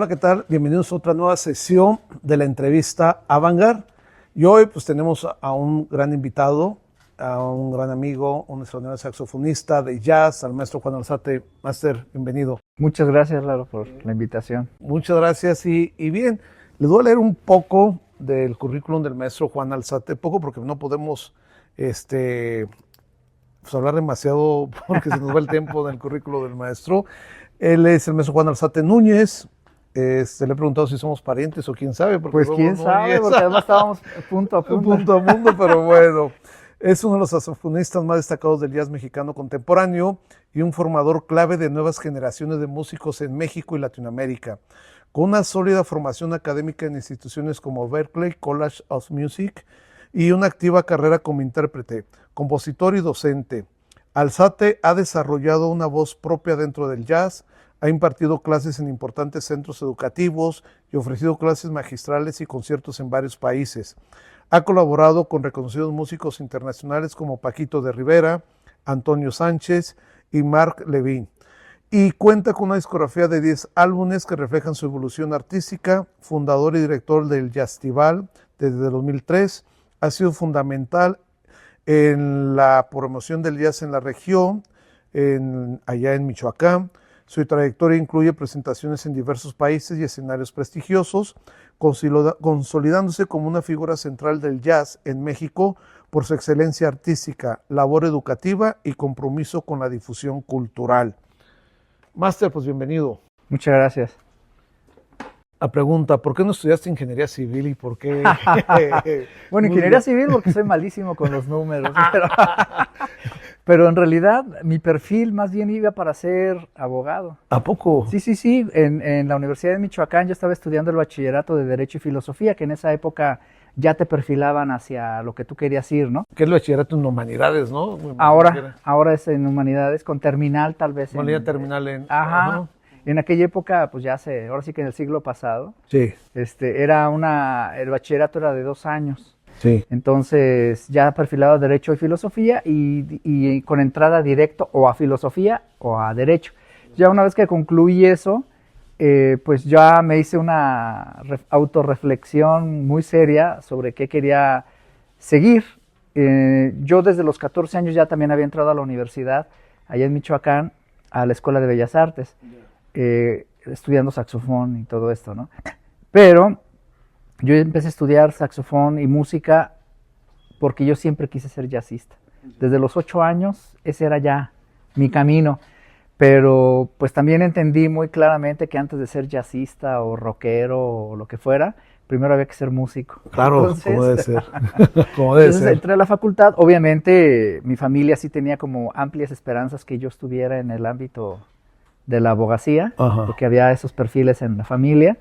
Hola, ¿qué tal? Bienvenidos a otra nueva sesión de la entrevista Avant-Garde. Y hoy pues tenemos a un gran invitado, a un gran amigo, un extraordinario saxofonista de jazz, al maestro Juan Alzate. Máster, bienvenido. Muchas gracias, Lalo, por la invitación. Muchas gracias y bien, les voy a leer un poco del currículum del maestro Juan Alzate, poco porque no podemos pues hablar demasiado porque se nos va el tiempo del currículum del maestro. Él es el maestro Juan Alzate Núñez. Le he preguntado si somos parientes o quién sabe. Pues quién sabe, porque además estábamos punto a punto. Punto a punto, pero bueno. Es uno de los saxofonistas más destacados del jazz mexicano contemporáneo y un formador clave de nuevas generaciones de músicos en México y Latinoamérica. Con una sólida formación académica en instituciones como Berklee College of Music y una activa carrera como intérprete, compositor y docente. Alzate ha desarrollado una voz propia dentro del jazz, ha impartido clases en importantes centros educativos y ofrecido clases magistrales y conciertos en varios países. Ha colaborado con reconocidos músicos internacionales como Paquito de Rivera, Antonio Sánchez y Marc Levine. Y cuenta con una discografía de 10 álbumes que reflejan su evolución artística. Fundador y director del Jaztival desde 2003, ha sido fundamental en la promoción del jazz en la región, allá en Michoacán. Su trayectoria incluye presentaciones en diversos países y escenarios prestigiosos, consolidándose como una figura central del jazz en México por su excelencia artística, labor educativa y compromiso con la difusión cultural. Máster, pues bienvenido. Muchas gracias. La pregunta, ¿por qué no estudiaste ingeniería civil y por qué? Bueno, ingeniería civil porque soy malísimo con los números, pero en realidad mi perfil más bien iba para ser abogado. ¿A poco? Sí. En la Universidad de Michoacán yo estaba estudiando el bachillerato de Derecho y Filosofía, que en esa época ya te perfilaban hacia lo que tú querías ir, ¿no? ¿Qué es el bachillerato en humanidades, no? Ahora es en humanidades, con terminal tal vez. Con terminal en... Ajá. En aquella época, pues ahora sí que en el siglo pasado, sí. El bachillerato era de 2 años. Sí. Entonces ya perfilado a Derecho y Filosofía y con entrada directo o a Filosofía o a Derecho. Ya una vez que concluí eso, pues ya me hice una autorreflexión muy seria sobre qué quería seguir. Yo desde los 14 años ya también había entrado a la universidad, allá en Michoacán, a la Escuela de Bellas Artes. Estudiando saxofón y todo esto, ¿no? Pero yo empecé a estudiar saxofón y música porque yo siempre quise ser jazzista. Desde los 8 años ese era ya mi camino, pero pues también entendí muy claramente que antes de ser jazzista o rockero o lo que fuera, primero había que ser músico. Claro, entonces, como debe ser. Entonces entré a la facultad, obviamente mi familia sí tenía como amplias esperanzas que yo estuviera en el ámbito de la abogacía, ajá, porque había esos perfiles en la familia,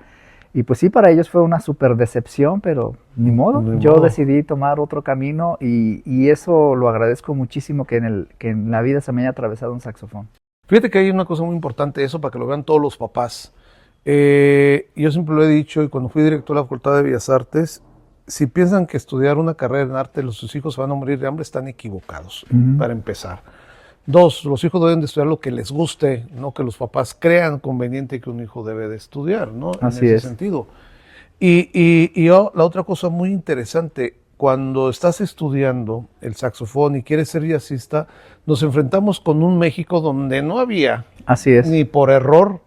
y pues sí, para ellos fue una súper decepción, pero ni modo, yo decidí tomar otro camino, y eso lo agradezco muchísimo que en la vida se me haya atravesado un saxofón. Fíjate que hay una cosa muy importante, eso para que lo vean todos los papás. Yo siempre lo he dicho, y cuando fui director de la Facultad de Bellas Artes, si piensan que estudiar una carrera en arte sus hijos van a morir de hambre, están equivocados, para empezar. 2, los hijos deben de estudiar lo que les guste, no que los papás crean conveniente que un hijo debe de estudiar, ¿no? Así en ese es. sentido. La otra cosa muy interesante, cuando estás estudiando el saxofón y quieres ser jazzista, nos enfrentamos con un México donde no había, así es, ni por error,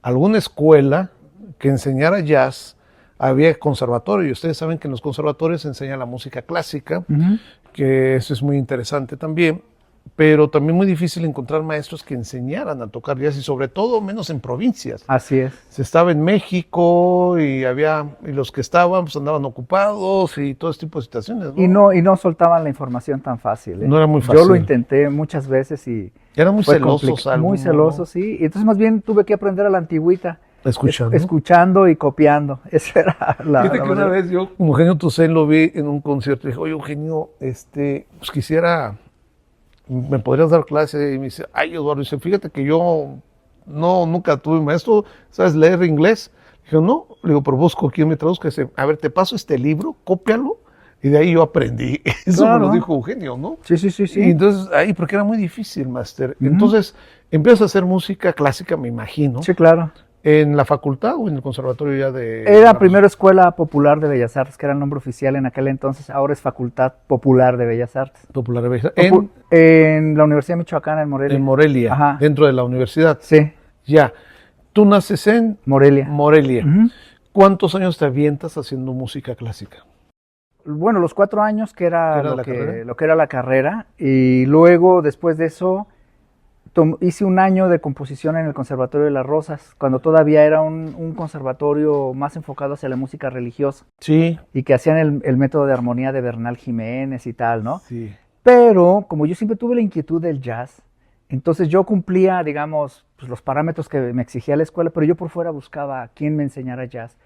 alguna escuela que enseñara jazz. Había conservatorio, y ustedes saben que en los conservatorios se enseña la música clásica, que eso es muy interesante también, pero también muy difícil encontrar maestros que enseñaran a tocar jazz, y sobre todo menos en provincias. Así es. Se estaba en México y los que estaban pues andaban ocupados y todo este tipo de situaciones, ¿no? Y no soltaban la información tan fácil, ¿eh? No era muy fácil. Yo lo intenté muchas veces y eran muy celosos. Muy celosos, sí. Y entonces más bien tuve que aprender a la antigüita. Escuchando y copiando. Esa era la Fíjate que una vez yo, como Eugenio Toussaint, lo vi en un concierto y dije, oye, Eugenio, pues quisiera, ¿me podrías dar clase? Y me dice, ay, Eduardo, dice, fíjate que yo nunca tuve maestro, ¿sabes leer inglés? Dije, no, le digo, pero busco quien me traduzca. Dice, a ver, te paso este libro, cópialo. Y de ahí yo aprendí. Eso me lo dijo Eugenio, ¿no? Sí. Y entonces, ahí, porque era muy difícil, máster. Entonces, empiezas a hacer música clásica, me imagino. Sí, claro. ¿En la facultad o en el conservatorio ya de...? Era primero Escuela Popular de Bellas Artes, que era el nombre oficial en aquel entonces, ahora es Facultad Popular de Bellas Artes. Popular de Bellas en la Universidad Michoacana, en Morelia. En Morelia, Ajá. dentro de la universidad. Sí. Ya. Tú naces en Morelia. Morelia. Uh-huh. ¿Cuántos años te avientas haciendo música clásica? Bueno, los 4 años, que era lo que era la carrera, y luego, después de eso, hice un año de composición en el Conservatorio de las Rosas, cuando todavía era un conservatorio más enfocado hacia la música religiosa. Sí. Y que hacían el método de armonía de Bernal Jiménez y tal, ¿no? Sí. Pero, como yo siempre tuve la inquietud del jazz, entonces yo cumplía, digamos, pues, los parámetros que me exigía la escuela, pero yo por fuera buscaba a quién me enseñara jazz.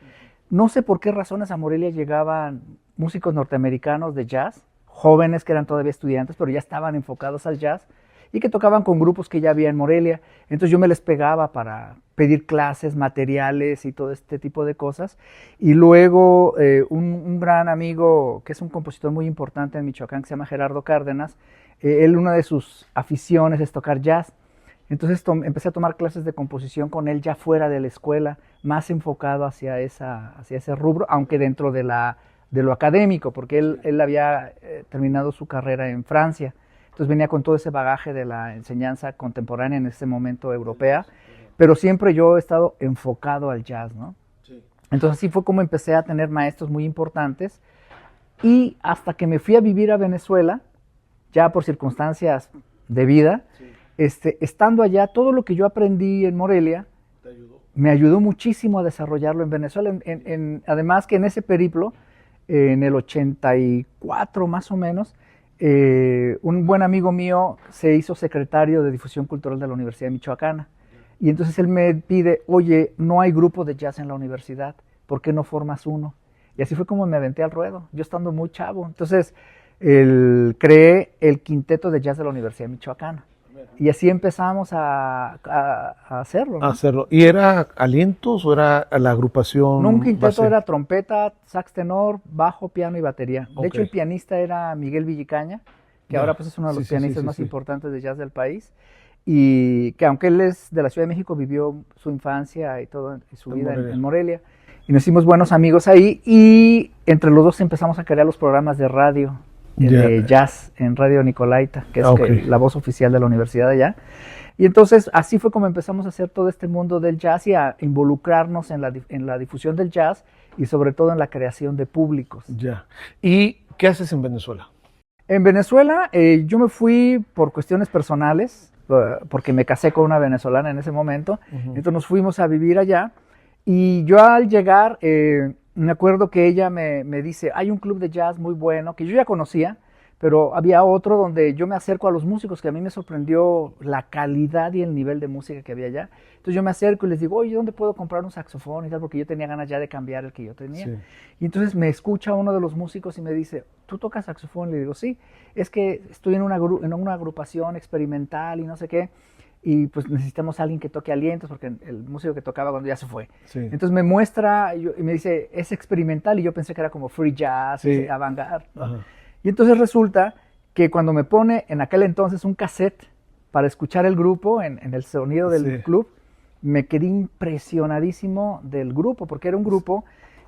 No sé por qué razones a Morelia llegaban músicos norteamericanos de jazz, jóvenes que eran todavía estudiantes, pero ya estaban enfocados al jazz, y que tocaban con grupos que ya había en Morelia. Entonces yo me les pegaba para pedir clases, materiales y todo este tipo de cosas. Y luego un gran amigo, que es un compositor muy importante en Michoacán, que se llama Gerardo Cárdenas, él, una de sus aficiones es tocar jazz. Entonces empecé a tomar clases de composición con él ya fuera de la escuela, más enfocado hacia ese rubro, aunque dentro de lo académico, porque él había terminado su carrera en Francia. Entonces venía con todo ese bagaje de la enseñanza contemporánea en ese momento europea, pero siempre yo he estado enfocado al jazz, ¿no? Sí. Entonces así fue como empecé a tener maestros muy importantes, y hasta que me fui a vivir a Venezuela, ya por circunstancias de vida, sí. Estando allá, todo lo que yo aprendí en Morelia me ayudó muchísimo a desarrollarlo en Venezuela. Además que en ese periplo, en el 84 más o menos, un buen amigo mío se hizo secretario de difusión cultural de la Universidad Michoacana, y entonces él me pide, oye, no hay grupo de jazz en la universidad, ¿por qué no formas uno? Y así fue como me aventé al ruedo, yo estando muy chavo. Entonces creé el quinteto de jazz de la Universidad Michoacana, y así empezamos a hacerlo, ¿no? A hacerlo. ¿Y era Alientos o era la agrupación? No, un quinteto era trompeta, sax tenor, bajo, piano y batería. De hecho, el pianista era Miguel Villicaña, que ahora pues es uno de los pianistas más importantes de jazz del país, y que aunque él es de la Ciudad de México, vivió su infancia y toda su vida en Morelia. Y nos hicimos buenos amigos ahí, y entre los dos empezamos a crear los programas de radio, de jazz en Radio Nicolaita, que es la voz oficial de la universidad allá. Y entonces así fue como empezamos a hacer todo este mundo del jazz y a involucrarnos en la difusión del jazz, y sobre todo en la creación de públicos. Ya. ¿Y qué haces en Venezuela? En Venezuela yo me fui por cuestiones personales, porque me casé con una venezolana en ese momento. Entonces nos fuimos a vivir allá, y yo al llegar me acuerdo que ella me dice, hay un club de jazz muy bueno, que yo ya conocía, pero había otro donde yo me acerco a los músicos, que a mí me sorprendió la calidad y el nivel de música que había allá. Entonces yo me acerco y les digo, oye, ¿dónde puedo comprar un saxofón y tal? Porque yo tenía ganas ya de cambiar el que yo tenía. Sí. Y entonces me escucha uno de los músicos y me dice, ¿tú tocas saxofón? Y le digo, sí, es que estoy en una agrupación experimental y no sé qué, y pues necesitamos a alguien que toque Alientos, porque el músico que tocaba cuando ya se fue. Sí. Entonces me muestra y me dice, es experimental, y yo pensé que era como free jazz, avant-garde, ¿no? Y entonces resulta que cuando me pone en aquel entonces un cassette para escuchar el grupo en el sonido del club, me quedé impresionadísimo del grupo, porque era un grupo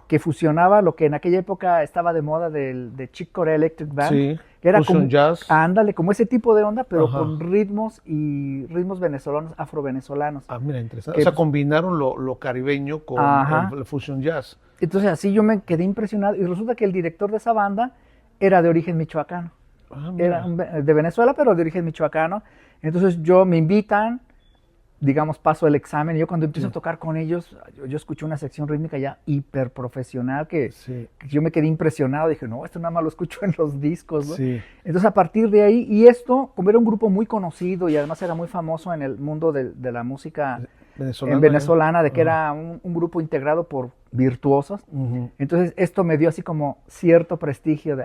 que fusionaba lo que en aquella época estaba de moda de Chick Corea Electric Band, que era como jazz. Ándale, como ese tipo de onda, pero con ritmos venezolanos, afrovenezolanos. Ah, mira, interesante. O sea, combinaron lo caribeño con el fusion jazz. Entonces así yo me quedé impresionado, y resulta que el director de esa banda era de origen michoacano. Era de Venezuela, pero de origen michoacano. Entonces me invitan, digamos, paso el examen, y yo cuando empiezo a tocar con ellos, yo escuché una sección rítmica ya hiper profesional que yo me quedé impresionado. Dije, no, esto nada más lo escucho en los discos, ¿no? Sí. Entonces a partir de ahí, y esto, como era un grupo muy conocido y además era muy famoso en el mundo de la música venezolana, de que era un grupo integrado por virtuosos, entonces esto me dio así como cierto prestigio de,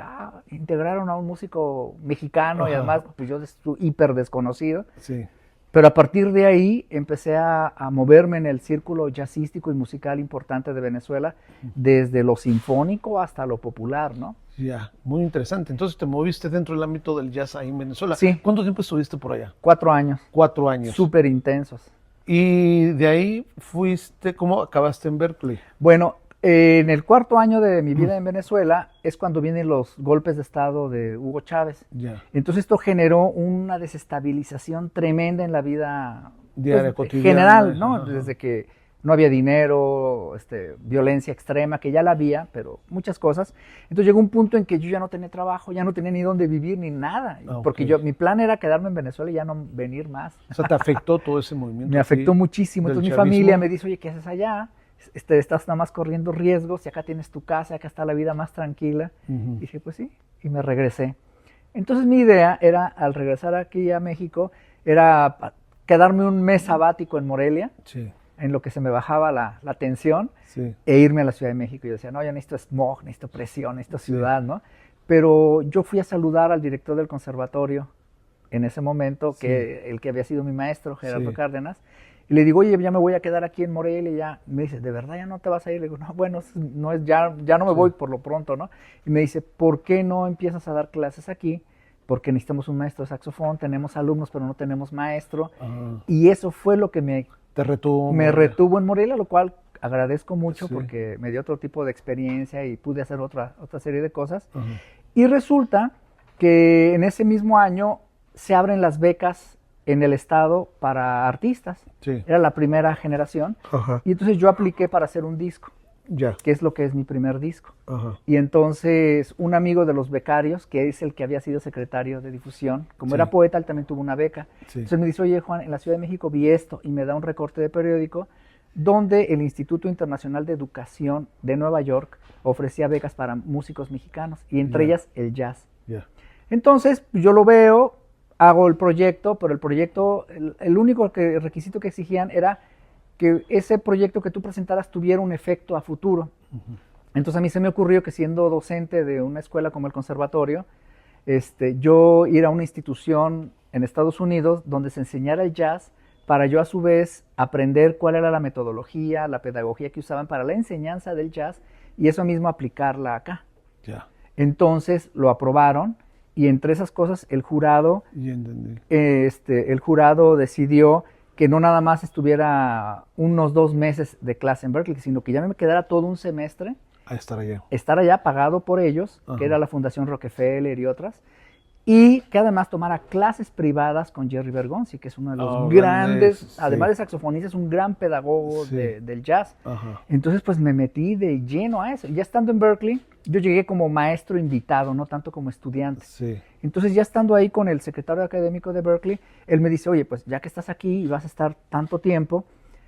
integraron a un músico mexicano, y además pues yo hiper desconocido. Sí. Pero a partir de ahí empecé a moverme en el círculo jazzístico y musical importante de Venezuela, desde lo sinfónico hasta lo popular, ¿no? Ya, muy interesante. Entonces te moviste dentro del ámbito del jazz ahí en Venezuela. Sí. ¿Cuánto tiempo estuviste por allá? 4 años. 4 años. Súper intensos. Y de ahí fuiste, ¿cómo acabaste en Berkeley? Bueno, en el cuarto año de mi vida en Venezuela es cuando vienen los golpes de estado de Hugo Chávez. Ya. Entonces esto generó una desestabilización tremenda en la vida Diaria, pues, cotidiana. general, ¿no? Ajá. Desde que no había dinero, violencia extrema, que ya la había, pero muchas cosas. Entonces llegó un punto en que yo ya no tenía trabajo, ya no tenía ni dónde vivir ni nada, porque Ok. mi plan era quedarme en Venezuela y ya no venir más. O sea, ¿te afectó todo ese movimiento? Me afectó así muchísimo. del Entonces mi chavismo? familia me dice, oye, ¿qué haces allá? Estás nada más corriendo riesgos y acá tienes tu casa, acá está la vida más tranquila. Ujú. Y dije, pues sí, y me regresé. Entonces mi idea era, al regresar aquí a México, era quedarme un mes sabático en Morelia, Sí, en lo que se me bajaba la tensión, sí. e irme a la Ciudad de México. Y yo decía, no, yo necesito smog, necesito presión, necesito ciudad, ¿no? Pero yo fui a saludar al director del conservatorio en ese momento, el que había sido mi maestro, Gerardo Sí. Cárdenas, y le digo, oye, ya me voy a quedar aquí en Morelia, y ya. Me dice, ¿de verdad ya no te vas a ir? Le digo, no, bueno, no es, ya no me voy por lo pronto, ¿no? Y me dice, ¿por qué no empiezas a dar clases aquí? Porque necesitamos un maestro de saxofón, tenemos alumnos, pero no tenemos maestro. Ajá. Y eso fue lo que Te retuvo. me retuvo en Morelia, lo cual agradezco mucho Sí. porque me dio otro tipo de experiencia y pude hacer otra serie de cosas. Ajá. Y resulta que en ese mismo año se abren las becas en el estado para artistas. Sí. Era la primera generación. Ajá. Y entonces yo apliqué para hacer un disco, Ya. que es lo que es mi primer disco. Ajá. Y entonces un amigo de los becarios, que es el que había sido secretario de difusión, como Sí. era poeta, él también tuvo una beca. Sí. Entonces me dice, oye Juan, en la Ciudad de México vi esto, y me da un recorte de periódico donde el Instituto Internacional de Educación de Nueva York ofrecía becas para músicos mexicanos, y entre Ya. ellas el jazz. Ya. Entonces yo lo veo, hago el proyecto, pero el proyecto, el único requisito que exigían era que ese proyecto que tú presentaras tuviera un efecto a futuro. Entonces a mí se me ocurrió que, siendo docente de una escuela como el conservatorio, yo ir a una institución en Estados Unidos donde se enseñara el jazz, para yo a su vez aprender cuál era la metodología, la pedagogía que usaban para la enseñanza del jazz, y eso mismo aplicarla acá. Ya. Entonces lo aprobaron, y entre esas cosas el jurado Ya entendí. el jurado decidió que no nada más estuviera unos 2 meses de clase en Berkeley, sino que ya me quedara todo un semestre, A estar allá. estar allá pagado por ellos, Ajá. que era la Fundación Rockefeller y otras, y que además tomara clases privadas con Jerry Bergonzi, que es uno de los grandes, sí. además de saxofonista, es un gran pedagogo Sí. del jazz. Ajá. Entonces pues me metí de lleno a eso. Ya estando en Berkeley, yo llegué como maestro invitado, no tanto como estudiante. Sí. Entonces ya estando ahí con el secretario académico de Berkeley, él me dice, oye, pues ya que estás aquí y vas a estar tanto tiempo,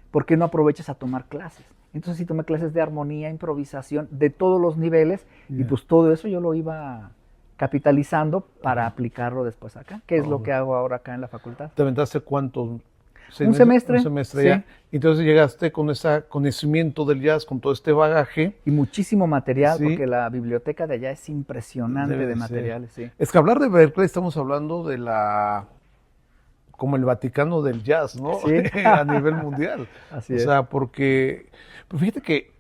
¿por qué no aprovechas a tomar clases? Entonces sí tomé clases de armonía, improvisación, de todos los niveles, y Ya. pues todo eso yo lo iba capitalizando para aplicarlo después acá, que es lo que hago ahora acá en la facultad. ¿Te aventaste cuánto? Un semestre. Un semestre Sí. ya. Entonces llegaste con ese conocimiento del jazz, con todo este bagaje. Y muchísimo material, Sí. porque la biblioteca de allá es impresionante Debe de ser. materiales, sí. Es que hablar de Berkeley, estamos hablando de como el Vaticano del jazz, ¿no? Sí. A nivel mundial. Así O es. sea, porque, pues fíjate que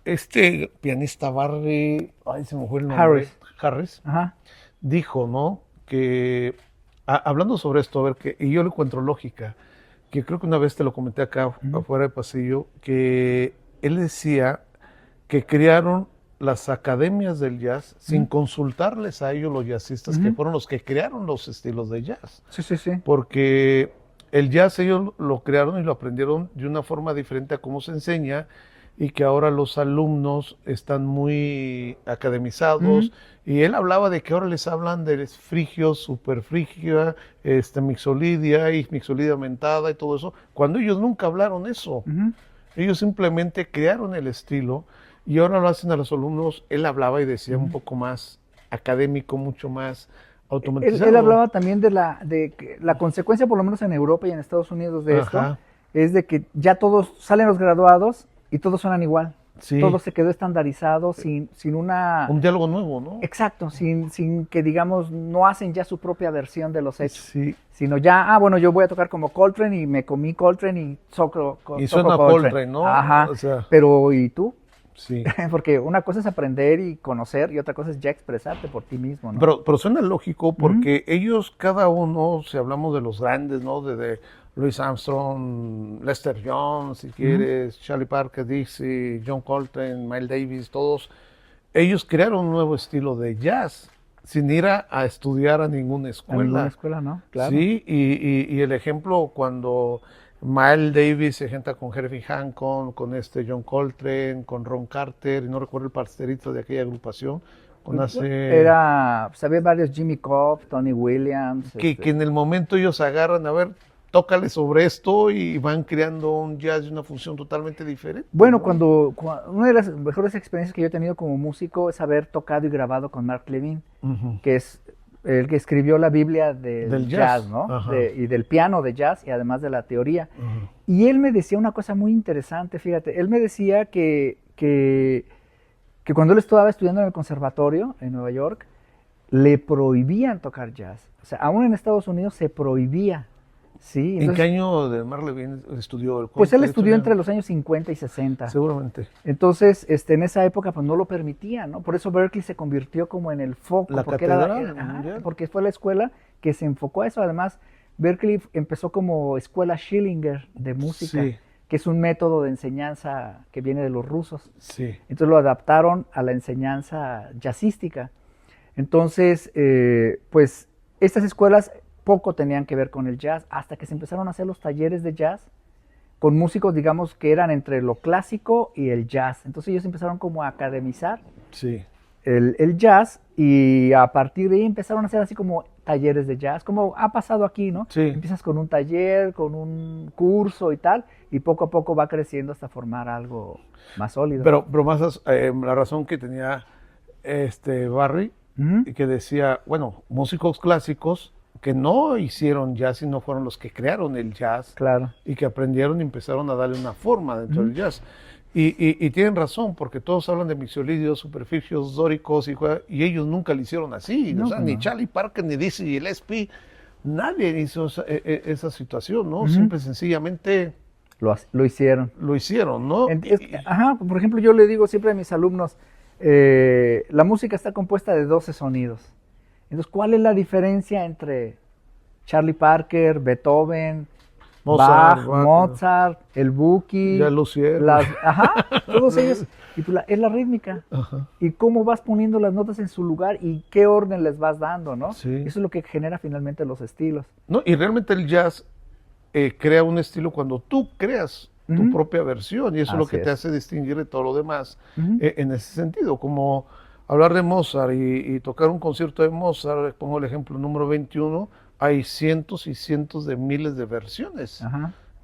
este pianista Barry, ay, se me fue el nombre. Harris, Ajá. dijo, ¿no? Que, hablando sobre esto, a ver, y yo le encuentro lógica, que creo que una vez te lo comenté acá, afuera del pasillo, que él decía que crearon las academias del jazz sin consultarles a ellos, los jazzistas, que fueron los que crearon los estilos de jazz. Sí, sí, sí. Porque el jazz ellos lo crearon y lo aprendieron de una forma diferente a cómo se enseña, y que ahora los alumnos están muy academizados. Y él hablaba de que ahora les hablan de frigio, superfrigia, mixolidia y mixolidia aumentada y todo eso, cuando ellos nunca hablaron eso. Ellos simplemente crearon el estilo, y ahora lo hacen a los alumnos. Él hablaba y decía un poco más académico, mucho más automatizado. Él hablaba también de que la consecuencia, por lo menos en Europa y en Estados Unidos, de esto, Ajá. es de que ya todos salen los graduados y todos suenan igual. Sí. Todo se quedó estandarizado sin una... Un diálogo nuevo, ¿no? Exacto, sin que, digamos, no hacen ya su propia versión de los hechos. Sí. Sino ya, bueno, yo voy a tocar como Coltrane y me comí Coltrane y toco Y suena Coltrane, ¿no? Ajá, O sea, pero ¿y tú? sí. Porque una cosa es aprender y conocer, y otra cosa es ya expresarte por ti mismo, ¿no? Pero suena lógico, porque ellos, cada uno, si hablamos de los grandes, ¿no? De Louis Armstrong, Lester Young, si quieres, Charlie Parker, Dixie, John Coltrane, Miles Davis, todos, ellos crearon un nuevo estilo de jazz sin ir a estudiar a ninguna escuela. En ninguna escuela, ¿no? Claro. Sí, y el ejemplo cuando Miles Davis se junta con Herbie Hancock, con John Coltrane, con Ron Carter, y no recuerdo el parcerito de aquella agrupación, Pues había varios, Jimmy Cobb, Tony Williams. que en el momento ellos agarran, a ver, tócale sobre esto y van creando un jazz y una función totalmente diferente. Bueno, ¿no? cuando una de las mejores experiencias que yo he tenido como músico es haber tocado y grabado con Mark Levine, que es el que escribió la Biblia del jazz, ¿no? Y del piano de jazz y además de la teoría. Y él me decía una cosa muy interesante, fíjate, él me decía que cuando él estaba estudiando en el conservatorio en Nueva York, le prohibían tocar jazz. O sea, aún en Estados Unidos se prohibía. Sí, entonces, ¿en qué año de Mark Levine estudió? Pues él estudió entre los años 50 y 60. Seguramente. Entonces, en esa época pues no lo permitían, ¿no? Por eso Berklee se convirtió como en el foco. La porque catedral. porque fue la escuela que se enfocó a eso. Además, Berklee empezó como escuela Schillinger de música, Sí. que es un método de enseñanza que viene de los rusos. Sí. Entonces lo adaptaron a la enseñanza jazzística. Entonces, pues estas escuelas poco tenían que ver con el jazz, hasta que se empezaron a hacer los talleres de jazz con músicos, digamos, que eran entre lo clásico y el jazz. Entonces ellos empezaron como a academizar Sí. el jazz, y a partir de ahí empezaron a hacer así como talleres de jazz, como ha pasado aquí, ¿no? Sí. Empiezas con un taller, con un curso y tal, y poco a poco va creciendo hasta formar algo más sólido. Pero más la razón que tenía Barry, que decía, bueno, músicos clásicos que no hicieron jazz y no fueron los que crearon el jazz, Claro. y que aprendieron y empezaron a darle una forma dentro del jazz. Y tienen razón, porque todos hablan de mixolidios, superficios, dóricos, y ellos nunca lo hicieron así. No, O sea, pues ni no. Charlie Parker, ni Dizzy Gillespie, nadie hizo esa situación, ¿no? Simple y sencillamente Lo hicieron. lo hicieron, ¿no? Por ejemplo, yo le digo siempre a mis alumnos, la música está compuesta de 12 sonidos. Entonces, ¿cuál es la diferencia entre Charlie Parker, Beethoven, Bach, Mozart, el Buki, Ya lo hicieron. todos ellos? Y pues es la rítmica. Y cómo vas poniendo las notas en su lugar y qué orden les vas dando, ¿no? Sí. Eso es lo que genera finalmente los estilos. No, y realmente el jazz crea un estilo cuando tú creas tu propia versión, y eso es lo que te hace distinguir de todo lo demás en ese sentido. Como hablar de Mozart y tocar un concierto de Mozart, pongo el ejemplo número 21, hay cientos y cientos de miles de versiones,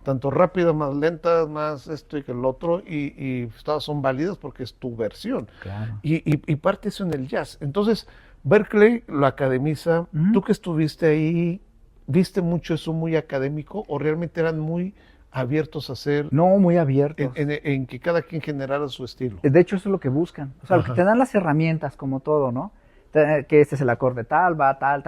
tanto rápidas, más lentas, más esto y que el otro, y todas son válidas porque es tu versión. Claro. Y parte eso en el jazz. Entonces, Berklee lo academiza. Tú que estuviste ahí, ¿viste mucho eso muy académico o realmente eran muy abiertos a hacer, No, muy abiertos. en que cada quien generara su estilo? De hecho, eso es lo que buscan. O sea, lo que te dan las herramientas, como todo, ¿no? Que este es el acorde tal, va tal,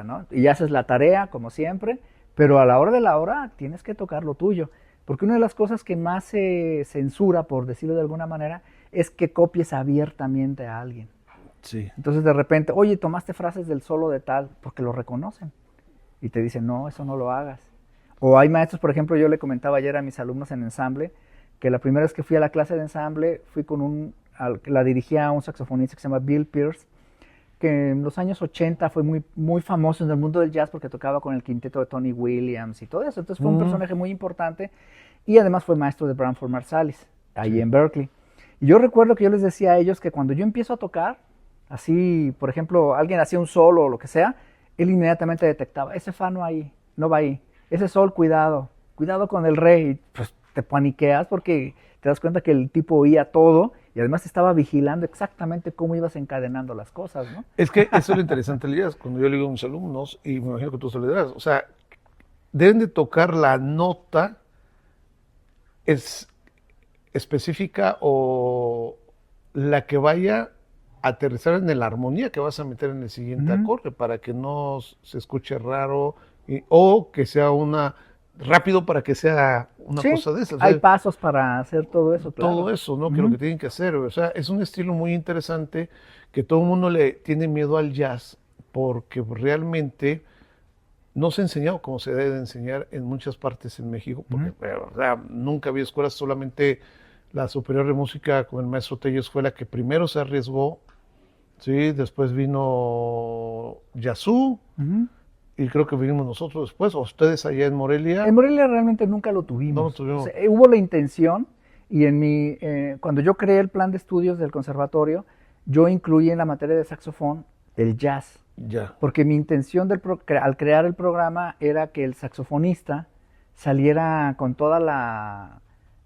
¿no? Y haces la tarea, como siempre, pero a la hora de la hora tienes que tocar lo tuyo. Porque una de las cosas que más se censura, por decirlo de alguna manera, es que copies abiertamente a alguien. Sí. Entonces, de repente, oye, tomaste frases del solo de tal, porque lo reconocen. Y te dicen, no, eso no lo hagas. O hay maestros, por ejemplo, yo le comentaba ayer a mis alumnos en ensamble, que la primera vez que fui a la clase de ensamble, la dirigía a un saxofonista que se llama Bill Pierce, que en los años 80 fue muy, muy famoso en el mundo del jazz porque tocaba con el quinteto de Tony Williams y todo eso. Entonces fue un personaje muy importante, y además fue maestro de Branford Marsalis, ahí en Berklee. Y yo recuerdo que yo les decía a ellos que cuando yo empiezo a tocar, así, por ejemplo, alguien hacía un solo o lo que sea, él inmediatamente detectaba, ese fa no ahí, no va ahí, ese sol, cuidado con el re, y pues te paniqueas porque te das cuenta que el tipo oía todo y además estaba vigilando exactamente cómo ibas encadenando las cosas, ¿no? Es que eso es lo interesante del jazz, cuando yo le digo a mis alumnos, y me imagino que tú se lo dirás, o sea, deben de tocar la nota específica o la que vaya a aterrizar en la armonía que vas a meter en el siguiente acorde, para que no se escuche raro, o que sea rápido para que sea una cosa de esas. Hay pasos para hacer todo eso, claro. Todo eso, ¿no? Que lo que tienen que hacer. O sea, es un estilo muy interesante que todo el mundo le tiene miedo al jazz porque realmente no se ha enseñado como se debe de enseñar en muchas partes en México, porque o sea, nunca había escuelas, solamente la Superior de Música con el maestro Telles fue la que primero se arriesgó, ¿sí? Después vino Yazú, y creo que vinimos nosotros después, o ustedes allá en Morelia. En Morelia realmente nunca lo tuvimos. No lo tuvimos. O sea, hubo la intención, y cuando yo creé el plan de estudios del conservatorio, yo incluí en la materia de saxofón el jazz. Ya. Porque mi intención al crear el programa era que el saxofonista saliera con toda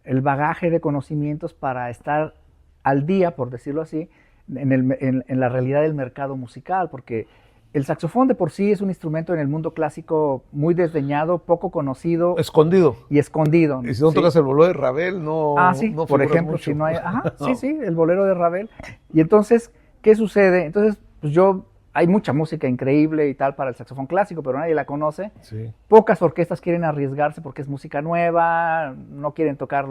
el bagaje de conocimientos para estar al día, por decirlo así, en la realidad del mercado musical, porque el saxofón de por sí es un instrumento en el mundo clásico muy desdeñado, poco conocido. Escondido. Y escondido. Y si no tocas el bolero de Ravel, no. Sí, no por ejemplo, mucho. si no hay. Ajá, no. Sí, el bolero de Ravel. Y entonces, ¿qué sucede? Entonces, pues hay mucha música increíble y tal para el saxofón clásico, pero nadie la conoce. Sí. Pocas orquestas quieren arriesgarse porque es música nueva, no quieren tocar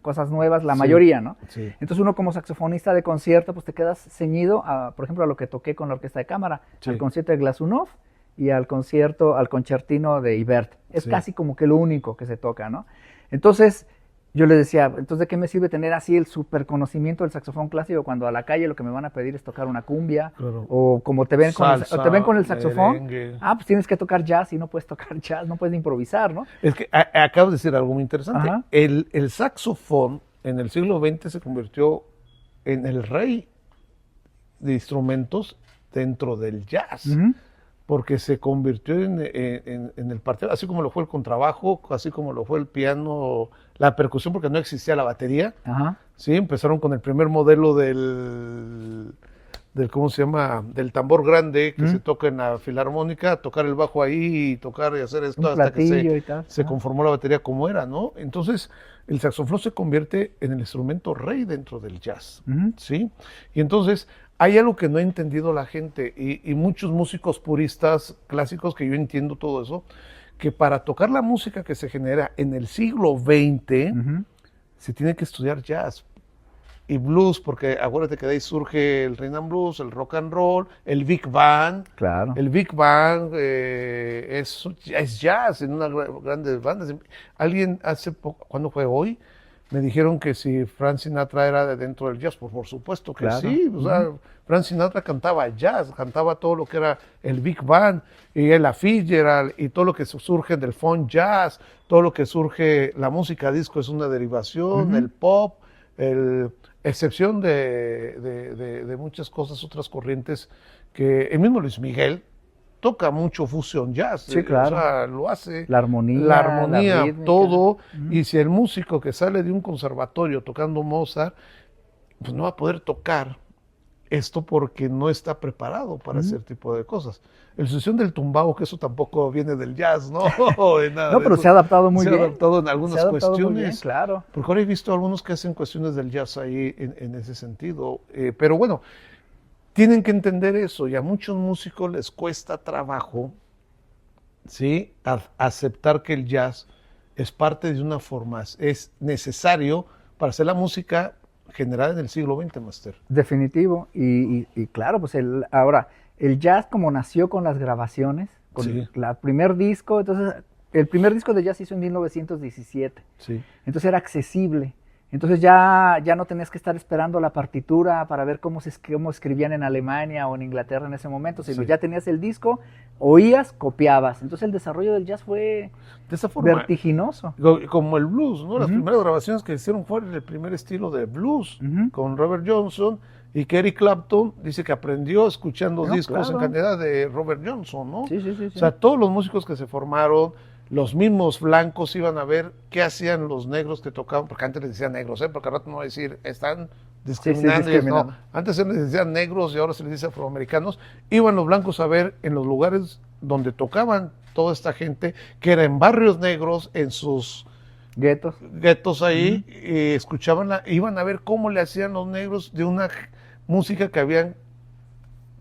cosas nuevas, la mayoría, ¿no? Sí. Entonces uno como saxofonista de concierto, pues te quedas ceñido, por ejemplo, a lo que toqué con la orquesta de cámara, al concierto de Glazunov y al concertino de Ibert. Es casi como que lo único que se toca, ¿no? Entonces, yo les decía, entonces, ¿de qué me sirve tener así el super conocimiento del saxofón clásico cuando a la calle lo que me van a pedir es tocar una cumbia? Claro. O como te ven, Salsa, te ven con el saxofón, merengue. pues tienes que tocar jazz y no puedes tocar jazz, no puedes improvisar, ¿no? Es que acabas de decir algo muy interesante. Ajá. El saxofón en el siglo XX se convirtió en el rey de instrumentos dentro del jazz. Porque se convirtió en el partido, así como lo fue el contrabajo, así como lo fue el piano, la percusión, porque no existía la batería. Ajá. Sí, empezaron con el primer modelo del ¿cómo se llama? Del tambor grande que se toca en la filarmónica, tocar el bajo ahí y tocar y hacer esto hasta que se conformó la batería como era, ¿no? Entonces, el saxofón se convierte en el instrumento rey dentro del jazz, ¿sí? Y entonces, hay algo que no ha entendido la gente y muchos músicos puristas clásicos, que yo entiendo todo eso, que para tocar la música que se genera en el siglo XX, se tiene que estudiar jazz y blues, porque acuérdate que de ahí surge el rhythm and blues, el rock and roll, el big band. Claro. El big band es jazz en unas grandes bandas. Alguien hace poco, ¿cuándo fue hoy? Me dijeron que si Frank Sinatra era de dentro del jazz, pues por supuesto que sí. O sea, Frank Sinatra cantaba jazz, cantaba todo lo que era el big band y el Fitzgerald y todo lo que surge del funk jazz, todo lo que surge, la música disco es una derivación, el pop, excepción de muchas cosas, otras corrientes, que el mismo Luis Miguel toca mucho fusion jazz, sí, claro. O sea, lo hace. La armonía, la rítmica, todo. Y si el músico que sale de un conservatorio tocando Mozart, pues no va a poder tocar esto porque no está preparado para ese tipo de cosas. El sucesión del tumbao, que eso tampoco viene del jazz, ¿no? No, pero se ha adaptado muy bien. Se ha adaptado en algunas cuestiones. Muy bien, claro. Porque ahora he visto algunos que hacen cuestiones del jazz ahí en ese sentido. Pero bueno, tienen que entender eso, y a muchos músicos les cuesta trabajo, ¿sí?, aceptar que el jazz es parte de una forma, es necesario para hacer la música generada en el siglo XX, Master. Definitivo, y claro, pues ahora, el jazz como nació con las grabaciones, con el primer disco, entonces, el primer disco de jazz se hizo en 1917, entonces era accesible. Entonces ya no tenías que estar esperando la partitura para ver cómo escribían en Alemania o en Inglaterra en ese momento, sino ya tenías el disco, oías, copiabas. Entonces el desarrollo del jazz fue de esa forma, vertiginoso. Como el blues, ¿no? Las primeras grabaciones que hicieron fueron el primer estilo de blues, con Robert Johnson, y que Eric Clapton dice que aprendió escuchando discos en cantidad de Robert Johnson, ¿no? Sí. O sea, todos los músicos que se formaron, los mismos blancos iban a ver qué hacían los negros que tocaban, porque antes les decían negros, porque al rato no va a decir, están discriminando. No, antes se les decían negros y ahora se les dice afroamericanos. Iban los blancos a ver en los lugares donde tocaban toda esta gente, que era en barrios negros, en sus guetos ahí, y escuchaban, iban a ver cómo le hacían los negros de una música que habían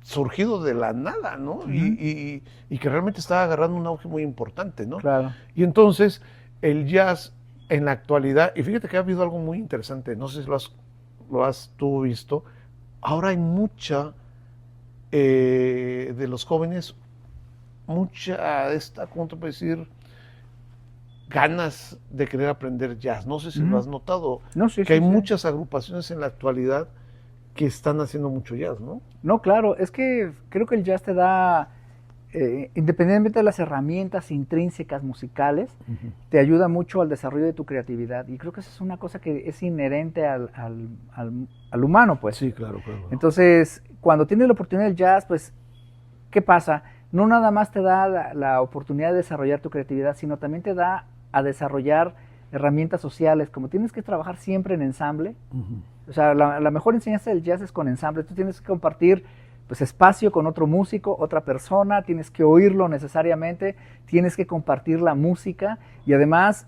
surgido de la nada, ¿no? Y que realmente estaba agarrando un auge muy importante, ¿no? Claro. Y entonces el jazz en la actualidad, y fíjate que ha habido algo muy interesante, no sé si lo has tú visto, ahora hay mucha de los jóvenes mucha esta, ¿cómo te puedo decir? Ganas de querer aprender jazz. No sé si lo has notado, No, sí, que hay sí. muchas agrupaciones en la actualidad que están haciendo mucho jazz, ¿no? No, claro, es que creo que el jazz te da, independientemente de las herramientas intrínsecas musicales, te ayuda mucho al desarrollo de tu creatividad. Y creo que eso es una cosa que es inherente al humano, pues. Sí, claro. Entonces, cuando tienes la oportunidad del jazz, pues, ¿qué pasa? No nada más te da la oportunidad de desarrollar tu creatividad, sino también te da a desarrollar herramientas sociales. Como tienes que trabajar siempre en ensamble, o sea, la mejor enseñanza del jazz es con ensamble. Tú tienes que compartir pues espacio con otro músico, otra persona, tienes que oírlo necesariamente, tienes que compartir la música y además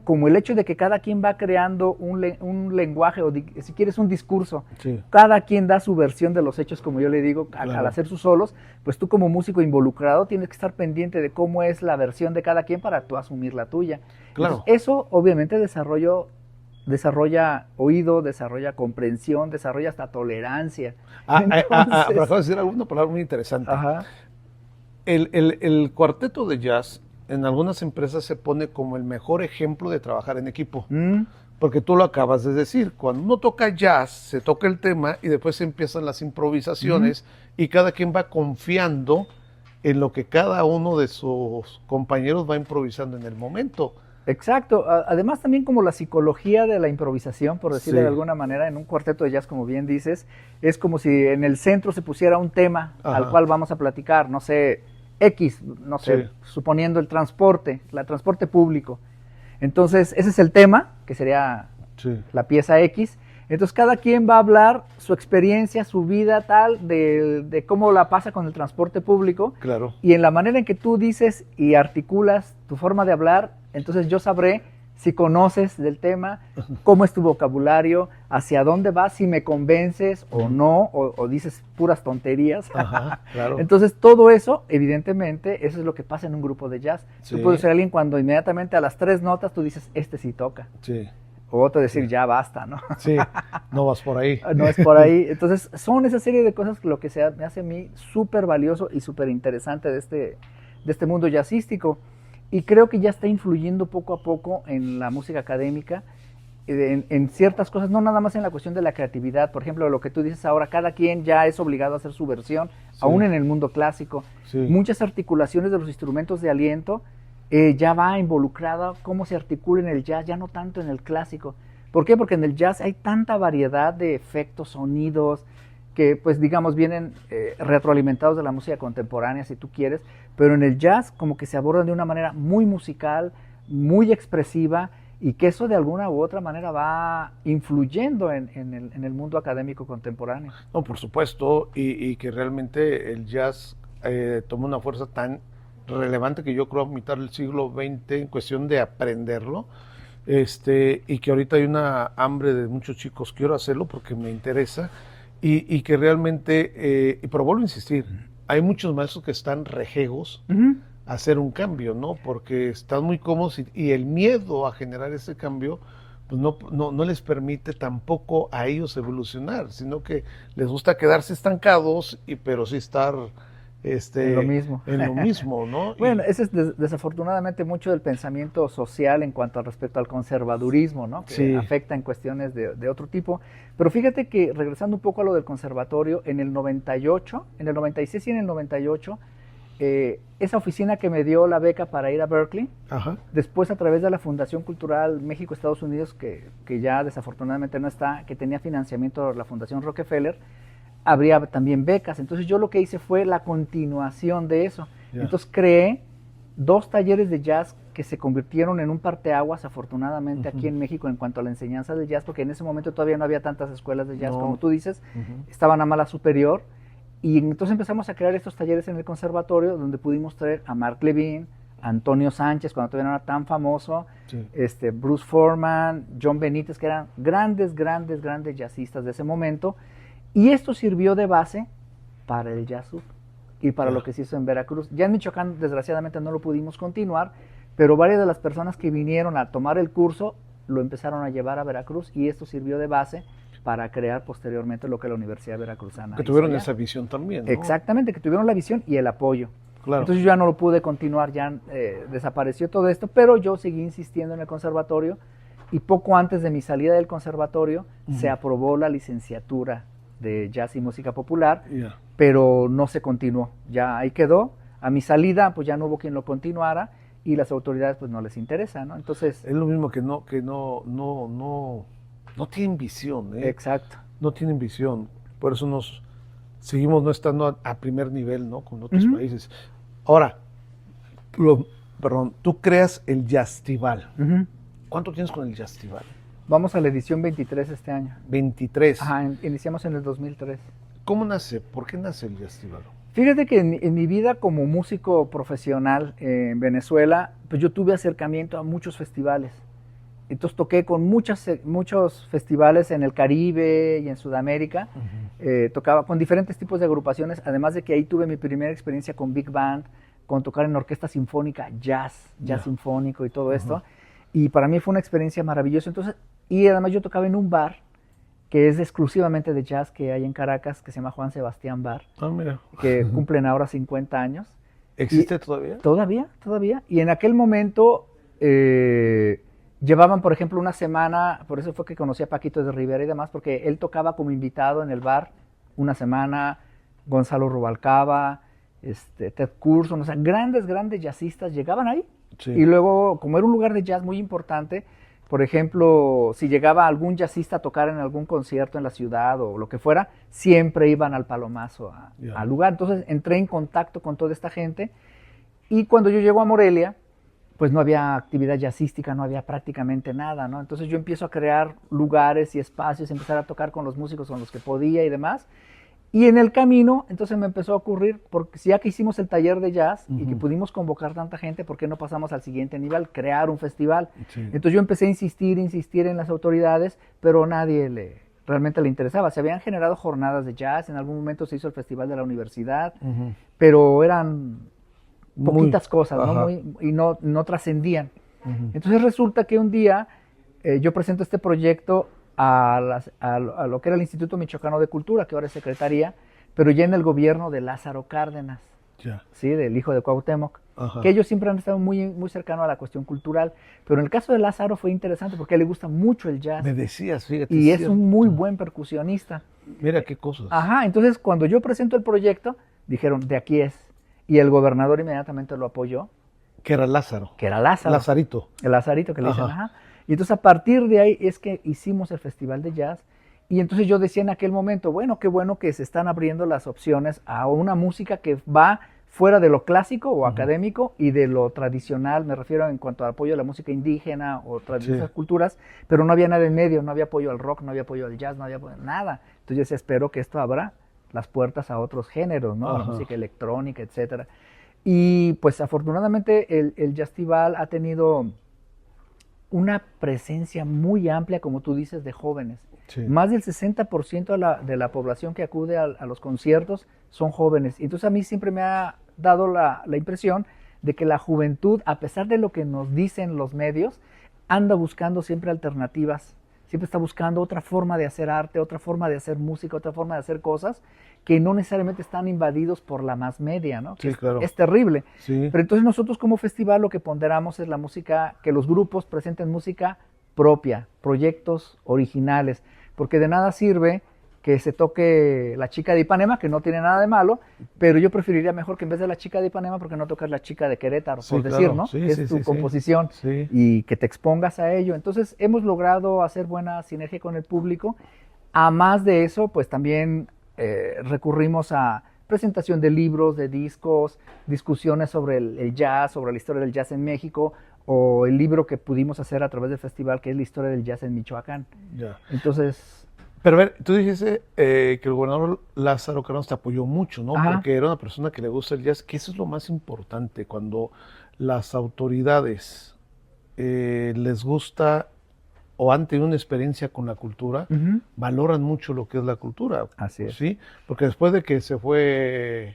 como el hecho de que cada quien va creando un lenguaje o si quieres un discurso, Sí. cada quien da su versión de los hechos, como yo le digo, Claro. al hacer sus solos, pues tú como músico involucrado tienes que estar pendiente de cómo es la versión de cada quien para tú asumir la tuya. Claro. Entonces, eso obviamente desarrolla oído, desarrolla comprensión, desarrolla hasta tolerancia. Pero acabo de decir una palabra muy interesante. Ajá. El cuarteto de jazz en algunas empresas se pone como el mejor ejemplo de trabajar en equipo. Porque tú lo acabas de decir, cuando uno toca jazz, se toca el tema y después empiezan las improvisaciones y cada quien va confiando en lo que cada uno de sus compañeros va improvisando en el momento. Exacto. Además también como la psicología de la improvisación, por decirlo Sí. de alguna manera, en un cuarteto de jazz, como bien dices, es como si en el centro se pusiera un tema al cual vamos a platicar, no sé, no sé, Sí. suponiendo el transporte público. Entonces, ese es el tema, que sería Sí. la pieza X. Entonces, cada quien va a hablar su experiencia, su vida tal, de cómo la pasa con el transporte público. Claro. Y en la manera en que tú dices y articulas tu forma de hablar, entonces yo sabré si conoces del tema, cómo es tu vocabulario, hacia dónde vas, si me convences o no, o dices puras tonterías. Ajá, claro. Entonces todo eso, evidentemente, eso es lo que pasa en un grupo de jazz. Sí. Tú puedes ser alguien cuando inmediatamente a las 3 notas tú dices, este sí toca. Sí. O otro decir, ya basta, ¿no? Sí, no vas por ahí. No es por ahí. Entonces son esa serie de cosas que lo que me hace a mí súper valioso y súper interesante de este mundo jazzístico. Y creo que ya está influyendo poco a poco en la música académica, en ciertas cosas, no nada más en la cuestión de la creatividad. Por ejemplo, lo que tú dices ahora, cada quien ya es obligado a hacer su versión, Sí. aún en el mundo clásico. Sí. Muchas articulaciones de los instrumentos de aliento ya va involucrada cómo se articula en el jazz, ya no tanto en el clásico. ¿Por qué? Porque en el jazz hay tanta variedad de efectos, sonidos, que pues digamos vienen retroalimentados de la música contemporánea, si tú quieres, pero en el jazz como que se abordan de una manera muy musical, muy expresiva, y que eso de alguna u otra manera va influyendo en el mundo académico contemporáneo. No, por supuesto, y que realmente el jazz toma una fuerza tan relevante que yo creo a mitad del siglo XX en cuestión de aprenderlo, y que ahorita hay una hambre de muchos chicos, quiero hacerlo porque me interesa, y que realmente, pero vuelvo a insistir, hay muchos maestros que están rejegos a hacer un cambio, ¿no? Porque están muy cómodos y el miedo a generar ese cambio pues no les permite tampoco a ellos evolucionar, sino que les gusta quedarse estancados, pero sí estar En lo mismo. en lo mismo, ¿no? Bueno, ese es desafortunadamente mucho del pensamiento social en cuanto al respecto al conservadurismo, ¿no? Que Sí. afecta en cuestiones de otro tipo. Pero fíjate que, regresando un poco a lo del conservatorio, en el 98, en el 96 y en el 98, esa oficina que me dio la beca para ir a Berkeley, Ajá. después a través de la Fundación Cultural México-Estados Unidos, que ya desafortunadamente no está, que tenía financiamiento de la Fundación Rockefeller, habría también becas. Entonces yo lo que hice fue la continuación de eso. Ya. Entonces creé 2 talleres de jazz que se convirtieron en un parteaguas, afortunadamente, aquí en México en cuanto a la enseñanza del jazz, porque en ese momento todavía no había tantas escuelas de jazz No. como tú dices, estaban a mala superior, y entonces empezamos a crear estos talleres en el conservatorio donde pudimos traer a Mark Levine, a Antonio Sánchez, cuando todavía no era tan famoso, Sí. Bruce Foreman, John Benítez, que eran grandes jazzistas de ese momento, y esto sirvió de base para el jazz sub y para lo que se hizo en Veracruz. Ya en Michoacán, desgraciadamente, no lo pudimos continuar, pero varias de las personas que vinieron a tomar el curso lo empezaron a llevar a Veracruz y esto sirvió de base para crear posteriormente lo que la Universidad Veracruzana Que hizo tuvieron allá. esa visión también, ¿no? Exactamente, que tuvieron la visión y el apoyo. Claro. Entonces yo ya no lo pude continuar, ya desapareció todo esto, pero yo seguí insistiendo en el conservatorio y poco antes de mi salida del conservatorio se aprobó la licenciatura de jazz y música popular, pero no se continuó, ya ahí quedó. A mi salida pues ya no hubo quien lo continuara y las autoridades pues no les interesa, ¿no? Entonces es lo mismo que no tienen visión, ¿eh? Exacto. No tienen visión, por eso nos seguimos no estando a primer nivel, ¿no? Con otros países. Ahora, perdón, tú creas el Jazztival. ¿Cuánto tienes con el Jazztival? Vamos a la edición 23 este año. 23. Ajá, iniciamos en el 2003. ¿Cómo nace? ¿Por qué nace el Jazztival? Fíjate que en mi vida como músico profesional en Venezuela, pues yo tuve acercamiento a muchos festivales. Entonces toqué con muchos festivales en el Caribe y en Sudamérica. Tocaba con diferentes tipos de agrupaciones, además de que ahí tuve mi primera experiencia con Big Band, con tocar en orquesta sinfónica, jazz sinfónico y todo esto. Y para mí fue una experiencia maravillosa. Entonces, y además yo tocaba en un bar que es exclusivamente de jazz que hay en Caracas, que se llama Juan Sebastián Bar, Mira. que cumplen ahora 50 años. ¿Existe todavía? Todavía. Y en aquel momento llevaban, por ejemplo, una semana, por eso fue que conocí a Paquito de Rivera y demás, porque él tocaba como invitado en el bar una semana, Gonzalo Rubalcaba, Ted Curson, o sea, grandes jazzistas llegaban ahí. Sí. Y luego, como era un lugar de jazz muy importante, por ejemplo, si llegaba algún jazzista a tocar en algún concierto en la ciudad o lo que fuera, siempre iban al Palomazo al lugar. Entonces entré en contacto con toda esta gente y cuando yo llego a Morelia, pues no había actividad jazzística, no había prácticamente nada, ¿no? Entonces yo empiezo a crear lugares y espacios, empezar a tocar con los músicos con los que podía y demás. Y en el camino, entonces me empezó a ocurrir, porque ya que hicimos el taller de jazz y que pudimos convocar tanta gente, ¿por qué no pasamos al siguiente nivel, crear un festival? Sí. Entonces yo empecé a insistir en las autoridades, pero nadie realmente le interesaba. Se habían generado jornadas de jazz, en algún momento se hizo el festival de la universidad, pero eran poquitas cosas, ¿no? Y no trascendían. Entonces resulta que un día yo presento este proyecto a lo que era el Instituto Michoacano de Cultura, que ahora es Secretaría, pero ya en el gobierno de Lázaro Cárdenas, ¿sí? Del hijo de Cuauhtémoc, que ellos siempre han estado muy, muy cercanos a la cuestión cultural, pero en el caso de Lázaro fue interesante porque a él le gusta mucho el jazz. Me decías, fíjate. Y es un muy buen percusionista. Mira qué cosas. Entonces cuando yo presento el proyecto, dijeron, de aquí es, y el gobernador inmediatamente lo apoyó. Que era Lázaro. Lazarito. El Lazarito, que le dicen, Y entonces a partir de ahí es que hicimos el Festival de Jazz y entonces yo decía en aquel momento, bueno, qué bueno que se están abriendo las opciones a una música que va fuera de lo clásico o académico y de lo tradicional, me refiero en cuanto al apoyo a la música indígena o tradicionales culturas, pero no había nada en medio, no había apoyo al rock, no había apoyo al jazz, no había apoyo a nada. Entonces yo decía, espero que esto abra las puertas a otros géneros, ¿no? A la música electrónica, etcétera. Y pues afortunadamente el Jazztival ha tenido una presencia muy amplia, como tú dices, de jóvenes. Sí. Más del 60% de la población que acude a los conciertos son jóvenes. Entonces a mí siempre me ha dado la impresión de que la juventud, a pesar de lo que nos dicen los medios, anda buscando siempre alternativas. Siempre está buscando otra forma de hacer arte, otra forma de hacer música, otra forma de hacer cosas que no necesariamente están invadidos por la más media, ¿no? Sí, claro. Es terrible. Sí. Pero entonces nosotros como festival lo que ponderamos es la música, que los grupos presenten música propia, proyectos originales, porque de nada sirve que se toque La Chica de Ipanema, que no tiene nada de malo, pero yo preferiría mejor que en vez de La Chica de Ipanema, porque no tocas La Chica de Querétaro, por decir, ¿no? Sí, es tu composición y que te expongas a ello. Entonces hemos logrado hacer buena sinergia con el público. A más de eso, pues también recurrimos a presentación de libros, de discos, discusiones sobre el jazz, sobre la historia del jazz en México, o el libro que pudimos hacer a través del festival, que es la historia del jazz en Michoacán. Entonces... Pero a ver, tú dijiste que el gobernador Lázaro Cárdenas te apoyó mucho, ¿no? Porque era una persona que le gusta el jazz, que eso es lo más importante, cuando las autoridades les gusta o han tenido una experiencia con la cultura, valoran mucho lo que es la cultura. Así es. ¿Sí? Porque después de que se fue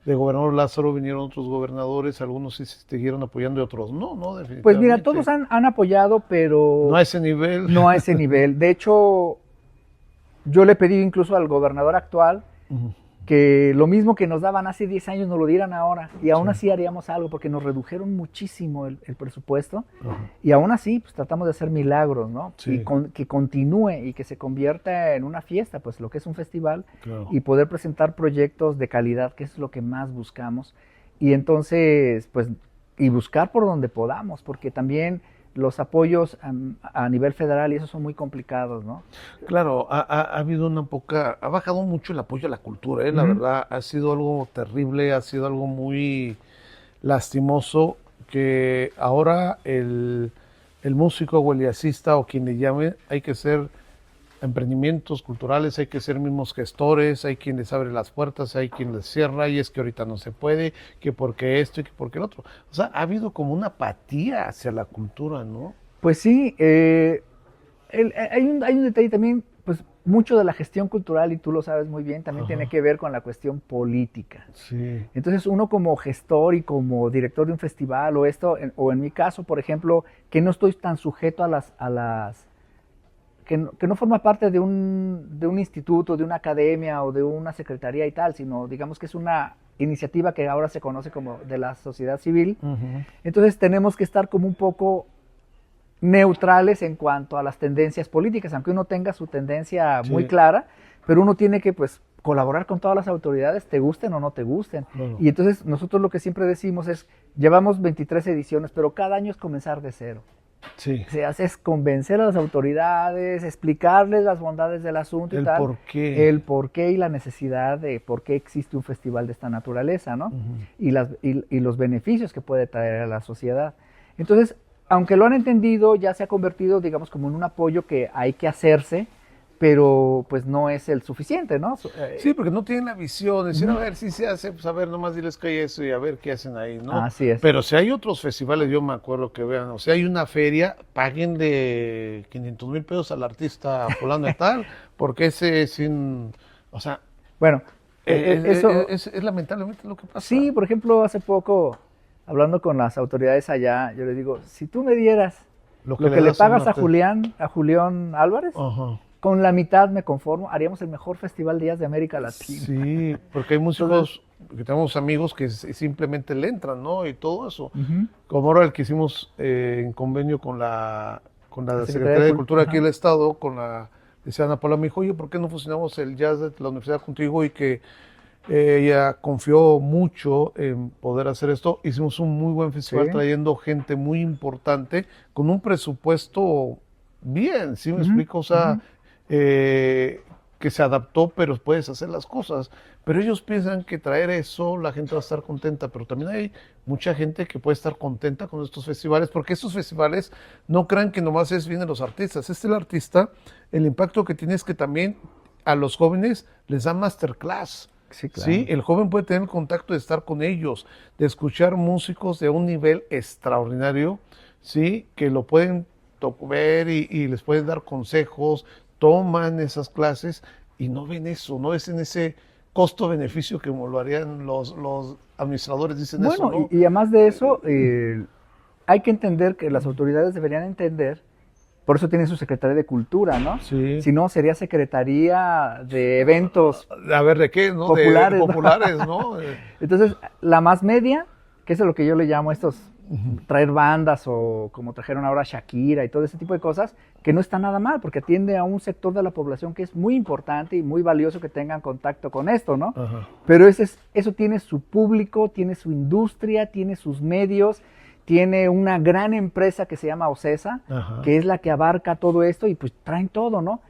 de gobernador Lázaro, vinieron otros gobernadores, algunos sí se siguieron apoyando y otros no, definitivamente. Pues mira, todos han apoyado, pero... No a ese nivel. No a ese nivel. De hecho, yo le pedí incluso al gobernador actual que lo mismo que nos daban hace 10 años nos lo dieran ahora, y aún Sí. así haríamos algo, porque nos redujeron muchísimo el presupuesto, Ajá. y aún así pues tratamos de hacer milagros, ¿no? Sí. Y que continúe y que se convierta en una fiesta, pues lo que es un festival, Claro. y poder presentar proyectos de calidad, que es lo que más buscamos, y entonces, pues, y buscar por donde podamos, porque también los apoyos a nivel federal y eso son muy complicados, ¿no? Claro, ha habido ha bajado mucho el apoyo a la cultura, la Ujú. verdad, ha sido algo terrible, ha sido algo muy lastimoso que ahora el músico o el jazzista o quien le llame, hay que ser emprendimientos culturales, hay que ser mismos gestores, hay quien les abre las puertas, hay quien les cierra, y es que ahorita no se puede, que porque esto y que porque el otro. O sea, ha habido como una apatía hacia la cultura, ¿no? Pues sí, hay un detalle también, pues mucho de la gestión cultural, y tú lo sabes muy bien, también tiene Ajá. que ver con la cuestión política. Sí. Entonces uno como gestor y como director de un festival o esto, o en mi caso, por ejemplo, que no estoy tan sujeto que no forma parte de un instituto, de una academia o de una secretaría y tal, sino digamos que es una iniciativa que ahora se conoce como de la sociedad civil. Ujú. Entonces tenemos que estar como un poco neutrales en cuanto a las tendencias políticas, aunque uno tenga su tendencia muy Sí. clara, pero uno tiene que pues colaborar con todas las autoridades, te gusten o no te gusten. Claro. Y entonces nosotros lo que siempre decimos es, llevamos 23 ediciones, pero cada año es comenzar de cero. Sí. Se hace es convencer a las autoridades, explicarles las bondades del asunto y El tal. por qué. El por qué y la necesidad de por qué existe un festival de esta naturaleza, ¿no? Ujú. Y los beneficios que puede traer a la sociedad. Entonces, aunque lo han entendido, ya se ha convertido, digamos, como en un apoyo que hay que hacerse, pero pues no es el suficiente, ¿no? Sí, porque no tienen la visión, decir, Ujú. a ver, si se hace, pues a ver, nomás diles que hay eso y a ver qué hacen ahí, ¿no? Así es. Pero si hay otros festivales, yo me acuerdo que vean, o sea, hay una feria, paguen de 500,000 pesos al artista fulano de tal, porque ese es o sea, Bueno, eso, es lamentablemente lo que pasa. sí, por ejemplo, hace poco, hablando con las autoridades allá, yo les digo, si tú me dieras lo que le das a pagas una a Julián Álvarez, Ajá. con la mitad me conformo, haríamos el mejor festival de jazz de América Latina. Sí, porque hay músicos, que tenemos amigos que simplemente le entran, ¿no? Y todo eso. Ujú. Como ahora el que hicimos en convenio con la La Secretaría de Cultura aquí Ajá. del Estado, con la decía Ana Paula, me dijo, oye, ¿por qué no fusionamos el jazz de la universidad contigo? Y que ella confió mucho en poder hacer esto. Hicimos un muy buen festival Sí. trayendo gente muy importante con un presupuesto bien, ¿sí me Ujú, explico? O sea, ujú. que se adaptó, pero puedes hacer las cosas. Pero ellos piensan que traer eso, la gente va a estar contenta, pero también hay mucha gente que puede estar contenta con estos festivales, porque estos festivales no crean que nomás vienen los artistas. El artista, el impacto que tiene es que también a los jóvenes les dan masterclass. Sí, claro. Sí, el joven puede tener el contacto de estar con ellos, de escuchar músicos de un nivel extraordinario, sí, que lo pueden ver y les pueden dar consejos, toman esas clases y no ven eso, no ven ese costo-beneficio que lo harían los administradores, dicen eso, Bueno, ¿no? y además de eso, hay que entender que las autoridades deberían entender, por eso tienen su Secretaría de Cultura, ¿no? Sí. Si no, sería Secretaría de Eventos A ver, ¿de qué? ¿No? populares, De ¿no? populares, ¿no? Entonces, la más media, que es lo que yo le llamo estos, traer bandas o como trajeron ahora Shakira y todo ese tipo de cosas, que no está nada mal, porque atiende a un sector de la población que es muy importante y muy valioso que tengan contacto con esto, ¿no? Ajá. Pero eso tiene su público, tiene su industria, tiene sus medios, tiene una gran empresa que se llama OCESA, Ajá. que es la que abarca todo esto y pues traen todo, ¿no?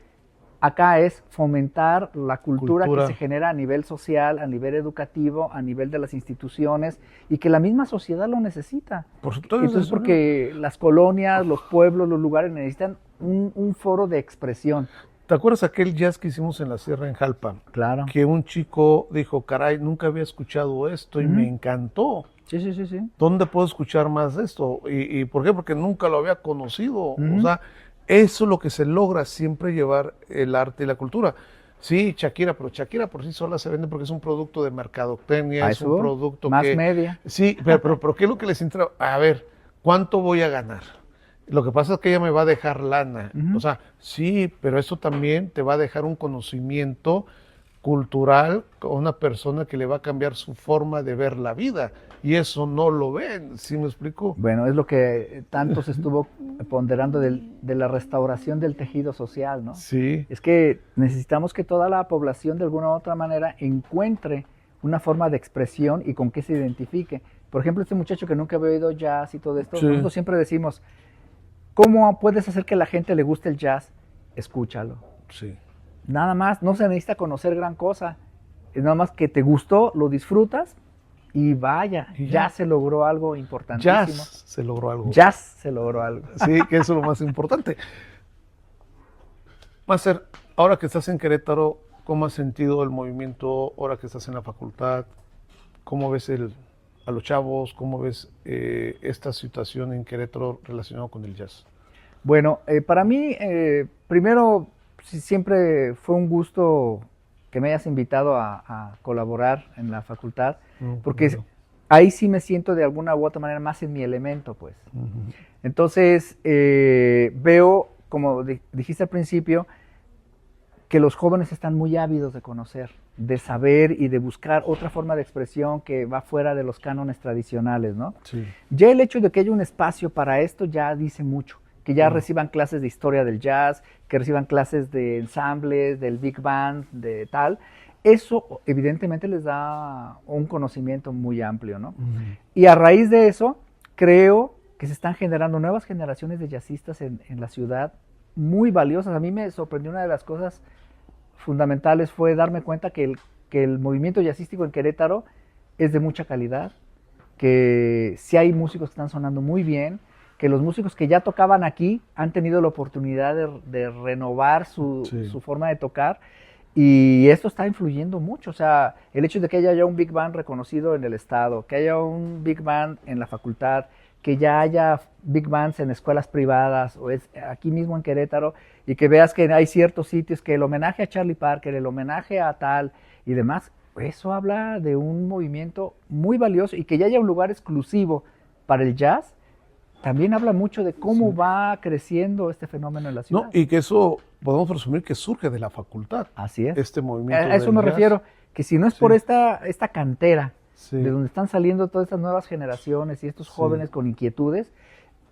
Acá es fomentar la cultura que se genera a nivel social, a nivel educativo, a nivel de las instituciones y que la misma sociedad lo necesita. Por supuesto. Entonces, porque las colonias, los pueblos, los lugares necesitan un foro de expresión. ¿Te acuerdas aquel jazz que hicimos en la Sierra en Jalpa? Claro. Que un chico dijo, caray, nunca había escuchado esto y me encantó. Sí, sí, sí, sí. ¿Dónde puedo escuchar más de esto? ¿Y por qué? Porque nunca lo había conocido. Ujú. O sea, eso es lo que se logra siempre llevar el arte y la cultura. Sí, Shakira, pero Shakira por sí sola se vende porque es un producto de mercadotecnia, A es un eso, producto más que... media. Sí, pero ¿qué es lo que les entra? A ver, ¿cuánto voy a ganar? Lo que pasa es que ella me va a dejar lana. Ujú. O sea, sí, pero eso también te va a dejar un conocimiento cultural con una persona que le va a cambiar su forma de ver la vida. Y eso no lo ven, ¿sí me explico? Bueno, es lo que tanto se estuvo ponderando de la restauración del tejido social, ¿no? Sí, Es que necesitamos que toda la población de alguna u otra manera encuentre una forma de expresión y con qué se identifique. Por ejemplo, este muchacho que nunca había oído jazz y todo esto, sí, nosotros siempre decimos, ¿cómo puedes hacer que a la gente le guste el jazz? Escúchalo. sí. Nada más, no se necesita conocer gran cosa. Es nada más que te gustó, lo disfrutas y vaya, Y ya ya. se logró algo importantísimo. Jazz se logró algo. Jazz se logró algo. Sí, que eso es lo más importante. Máster, ahora que estás en Querétaro, ¿cómo has sentido el movimiento ahora que estás en la facultad? ¿Cómo ves a los chavos? ¿Cómo ves esta situación en Querétaro relacionada con el jazz? Bueno, para mí, primero, siempre fue un gusto que me hayas invitado a colaborar en la facultad, porque Bueno. ahí sí me siento de alguna u otra manera más en mi elemento, pues. Ujú. Entonces, veo, como dijiste al principio, que los jóvenes están muy ávidos de conocer, de saber y de buscar otra forma de expresión que va fuera de los cánones tradicionales, ¿no? Sí. Ya el hecho de que haya un espacio para esto ya dice mucho, que ya reciban clases de historia del jazz, que reciban clases de ensambles, del big band, de tal, eso evidentemente les da un conocimiento muy amplio, ¿no? Ujú. Y a raíz de eso, creo que se están generando nuevas generaciones de jazzistas en la ciudad muy valiosas. A mí me sorprendió una de las cosas fundamentales fue darme cuenta que el movimiento jazzístico en Querétaro es de mucha calidad, que sí hay músicos que están sonando muy bien, que los músicos que ya tocaban aquí han tenido la oportunidad de renovar Sí. su forma de tocar y esto está influyendo mucho. O sea, el hecho de que haya ya un big band reconocido en el estado, que haya un big band en la facultad, que ya haya big bands en escuelas privadas o es aquí mismo en Querétaro y que veas que hay ciertos sitios que el homenaje a Charlie Parker, el homenaje a tal y demás, eso habla de un movimiento muy valioso y que ya haya un lugar exclusivo para el jazz, también habla mucho de cómo va creciendo este fenómeno en la ciudad. No, y que eso podemos presumir que surge de la facultad, Así es. este movimiento A eso del me jazz. refiero, que si no es Sí. por esta cantera, Sí. de donde están saliendo todas estas nuevas generaciones y estos Sí. jóvenes con inquietudes,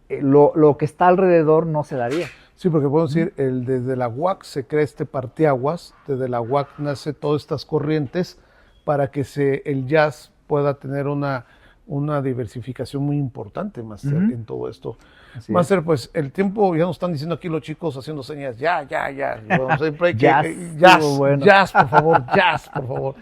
lo que está alrededor no se daría. Sí, porque podemos decir, desde la UAC se crea este parteaguas, desde la UAC nace todas estas corrientes para que el jazz pueda tener una diversificación muy importante, Máster, Ujú. en todo esto. Así Máster, pues el tiempo, ya nos están diciendo aquí los chicos haciendo señas, ya. Y bueno, siempre hay que, Jazz, jazz, estuvo bueno. jazz, por favor, jazz, por favor.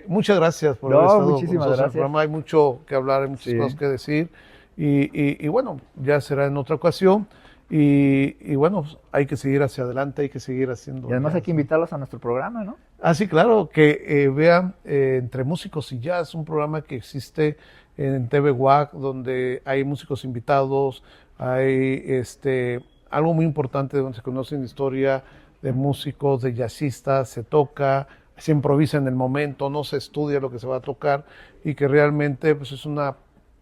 Muchas gracias por No, haber estado con muchísimas nosotros en el gracias. programa. Hay mucho que hablar, hay muchas Sí. cosas que decir. Y bueno, ya será en otra ocasión. Y bueno, pues, hay que seguir hacia adelante, hay que seguir haciendo. Y además hay jazz, que ¿no? invitarlos a nuestro programa, ¿no? Ah, sí, claro, que vean Entre Músicos y Jazz, un programa que existe en TV WAC, donde hay músicos invitados, hay algo muy importante donde se conocen historia de músicos, de jazzistas, se toca, se improvisa en el momento, no se estudia lo que se va a tocar y que realmente pues, es una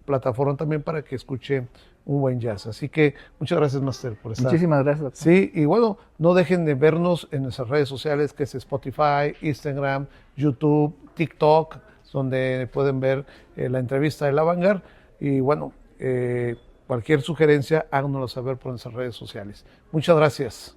plataforma también para que escuche un buen jazz. Así que muchas gracias, Máster, por estar. Muchísimas gracias, doctor. Sí, y bueno, no dejen de vernos en nuestras redes sociales, que es Spotify, Instagram, YouTube, TikTok, donde pueden ver la entrevista de La Vanguard. Y bueno, cualquier sugerencia, háganoslo saber por nuestras redes sociales. Muchas gracias.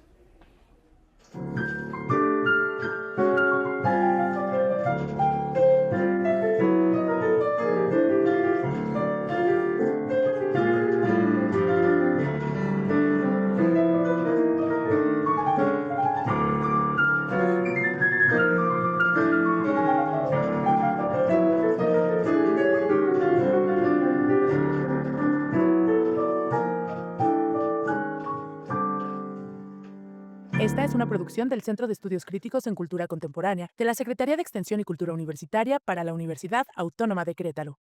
Esta es una producción del Centro de Estudios Críticos en Cultura Contemporánea de la Secretaría de Extensión y Cultura Universitaria para la Universidad Autónoma de Querétaro.